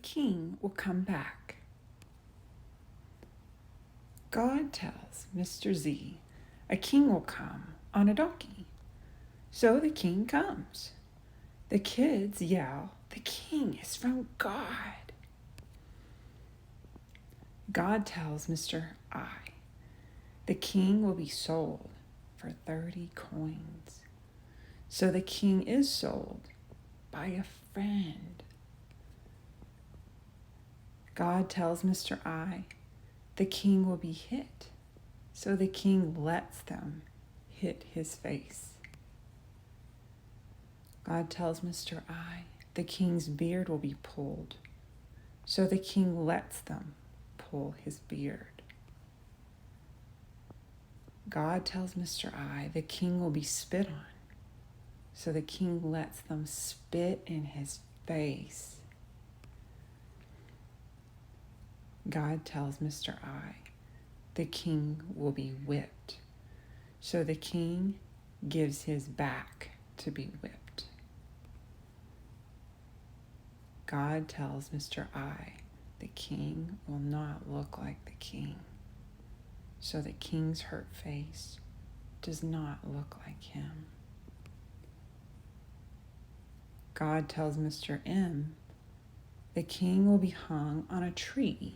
king will come back. God tells Mr. Z, a king will come on a donkey. So the king comes. The kids yell, the king is from God. God tells Mr. I, the king will be sold for 30 coins. So the king is sold by a friend. God tells Mr. I, the king will be hit. So the king lets them hit his face. God tells Mr. I, the king's beard will be pulled. So the king lets them pull his beard. God tells Mr. I, the king will be spit on. So the king lets them spit in his face. God tells Mr. I, the king will be whipped. So the king gives his back to be whipped. God tells Mr. I, the king will not look like the king. So the king's hurt face does not look like him. God tells Mr. M, the king will be hung on a tree.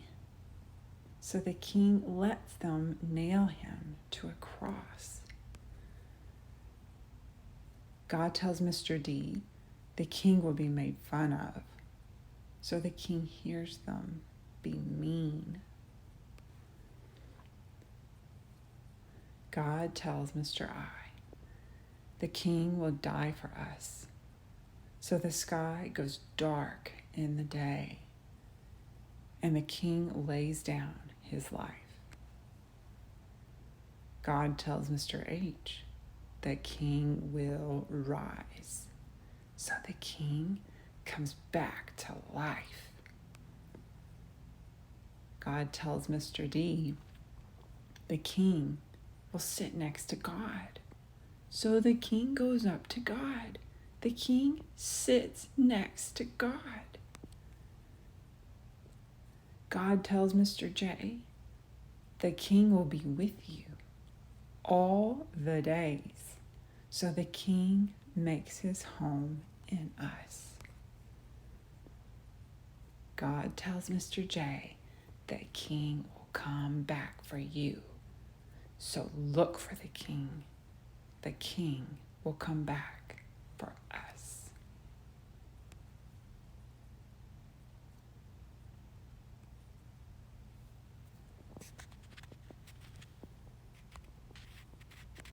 So the king lets them nail him to a cross. God tells Mr. D, the king will be made fun of. So the king hears them be mean. God tells Mr. I, the king will die for us. So the sky goes dark in the day, and the king lays down his life. God tells Mr. H, the king will rise. So the king comes back to life. God tells Mr. D, the king will sit next to God. So the king goes up to God. The king sits next to God. God tells Mr. J, the king will be with you all the days. So the king makes his home in us. God tells Mr. J, the king will come back for you. So look for the king. The king will come back for us.